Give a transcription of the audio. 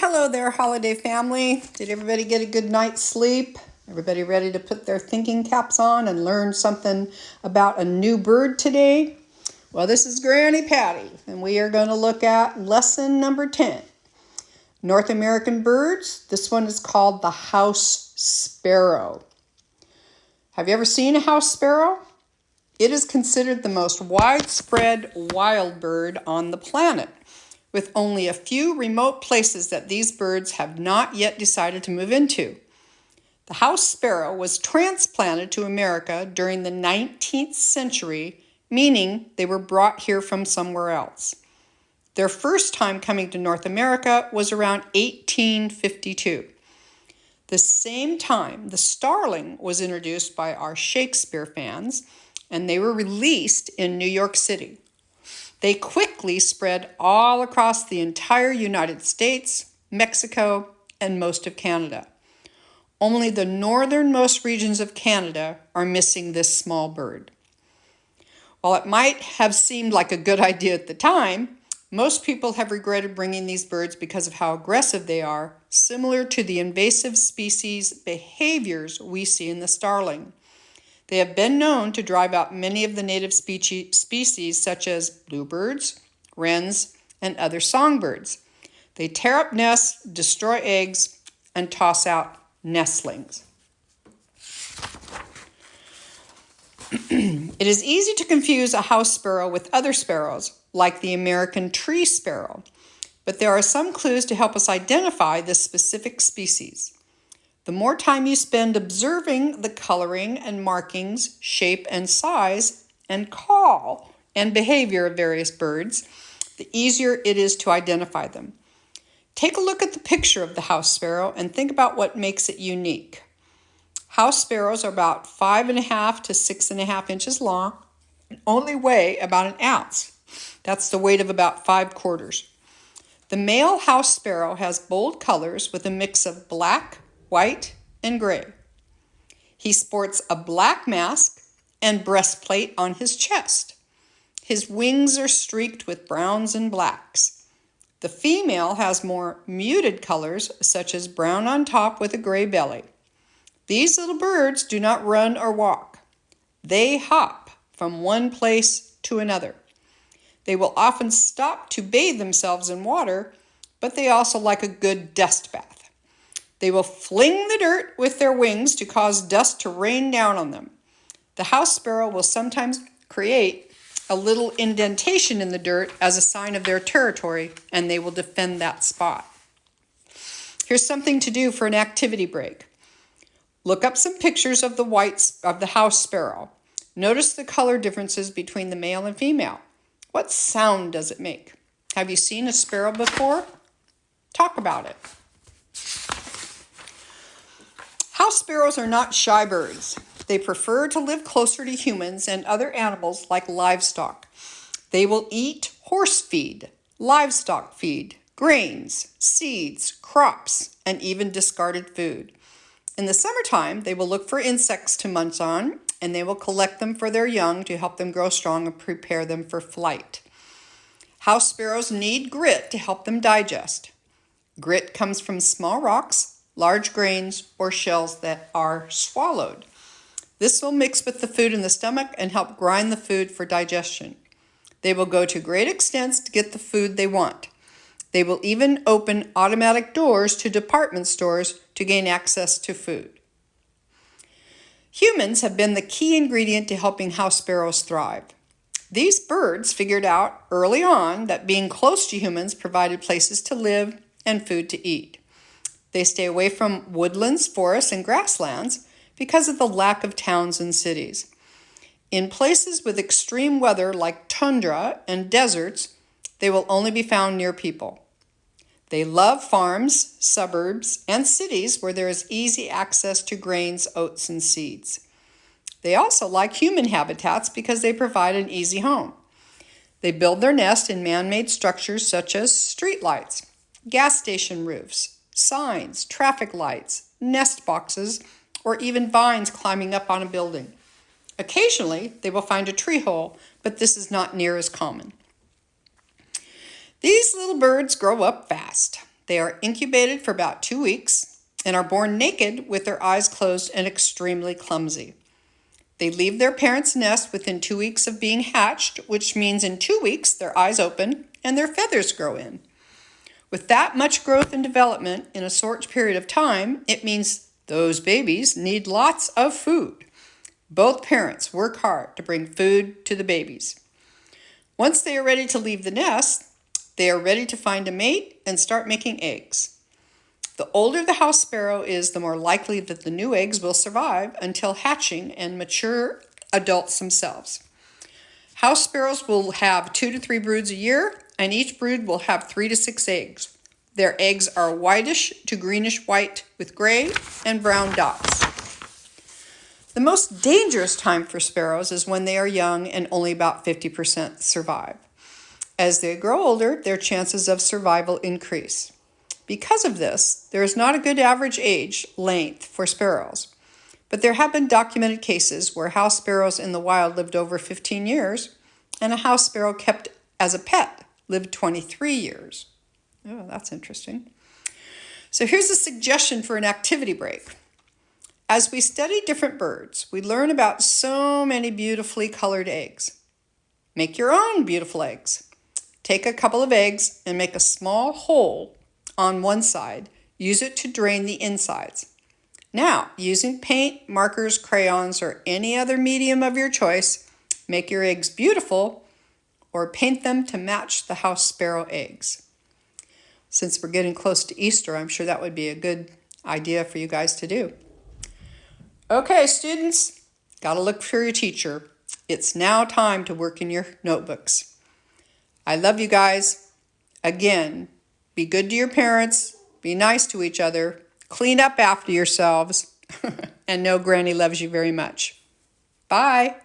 Hello there, holiday family. Did everybody get a good night's sleep? Everybody ready to put their thinking caps on and learn something about a new bird today? Well, this is Granny Patty, and we are going to look at lesson number 10. North American birds. This one is called the house sparrow. Have you ever seen a house sparrow? It is considered the most widespread wild bird on the planet, with only a few remote places that these birds have not yet decided to move into. The house sparrow was transplanted to America during the 19th century, meaning they were brought here from somewhere else. Their first time coming to North America was around 1852. The same time, the starling was introduced by our Shakespeare fans, and they were released in New York City. They quickly spread all across the entire United States, Mexico, and most of Canada. Only the northernmost regions of Canada are missing this small bird. While it might have seemed like a good idea at the time, most people have regretted bringing these birds because of how aggressive they are, similar to the invasive species behaviors we see in the starling. They have been known to drive out many of the native species such as bluebirds, wrens, and other songbirds. They tear up nests, destroy eggs, and toss out nestlings. It is easy to confuse a house sparrow with other sparrows, like the American tree sparrow, but there are some clues to help us identify this specific species. The more time you spend observing the coloring and markings, shape and size, and call and behavior of various birds, the easier it is to identify them. Take a look at the picture of the house sparrow and think about what makes it unique. House sparrows are about 5.5 to 6.5 inches long and only weigh about an ounce. That's the weight of about 5 quarters. The male house sparrow has bold colors with a mix of black, white, and gray. He sports a black mask and breastplate on his chest. His wings are streaked with browns and blacks. The female has more muted colors, such as brown on top with a gray belly. These little birds do not run or walk. They hop from one place to another. They will often stop to bathe themselves in water, but they also like a good dust bath. They will fling the dirt with their wings to cause dust to rain down on them. The house sparrow will sometimes create a little indentation in the dirt as a sign of their territory, and they will defend that spot. Here's something to do for an activity break. Look up some pictures of the house sparrow. Notice the color differences between the male and female. What sound does it make? Have you seen a sparrow before? Talk about it. House sparrows are not shy birds. They prefer to live closer to humans and other animals like livestock. They will eat horse feed, livestock feed, grains, seeds, crops, and even discarded food. In the summertime, they will look for insects to munch on, and they will collect them for their young to help them grow strong and prepare them for flight. House sparrows need grit to help them digest. Grit comes from small rocks, large grains, or shells that are swallowed. This will mix with the food in the stomach and help grind the food for digestion. They will go to great extents to get the food they want. They will even open automatic doors to department stores to gain access to food. Humans have been the key ingredient to helping house sparrows thrive. These birds figured out early on that being close to humans provided places to live and food to eat. They stay away from woodlands, forests, and grasslands because of the lack of towns and cities. In places with extreme weather like tundra and deserts, they will only be found near people. They love farms, suburbs, and cities where there is easy access to grains, oats, and seeds. They also like human habitats because they provide an easy home. They build their nest in man-made structures such as streetlights, gas station roofs, signs, traffic lights, nest boxes, or even vines climbing up on a building. Occasionally, they will find a tree hole, but this is not near as common. These little birds grow up fast. They are incubated for about 2 weeks and are born naked with their eyes closed and extremely clumsy. They leave their parents' nest within 2 weeks of being hatched, which means in 2 weeks their eyes open and their feathers grow in. With that much growth and development in a short period of time, it means those babies need lots of food. Both parents work hard to bring food to the babies. Once they are ready to leave the nest, they are ready to find a mate and start making eggs. The older the house sparrow is, the more likely that the new eggs will survive until hatching and mature adults themselves. House sparrows will have 2 to 3 broods a year, and each brood will have 3 to 6 eggs. Their eggs are whitish to greenish white with gray and brown dots. The most dangerous time for sparrows is when they are young and only about 50% survive. As they grow older, their chances of survival increase. Because of this, there is not a good average age length for sparrows, but there have been documented cases where house sparrows in the wild lived over 15 years, and a house sparrow kept as a pet lived 23 years. Oh, that's interesting. So here's a suggestion for an activity break. As we study different birds, we learn about so many beautifully colored eggs. Make your own beautiful eggs. Take a couple of eggs and make a small hole on one side. Use it to drain the insides. Now, using paint, markers, crayons, or any other medium of your choice, make your eggs beautiful or paint them to match the house sparrow eggs. Since we're getting close to Easter, I'm sure that would be a good idea for you guys to do. Okay, students, gotta look for your teacher. It's now time to work in your notebooks. I love you guys. Again, be good to your parents, be nice to each other, clean up after yourselves, and know Granny loves you very much. Bye.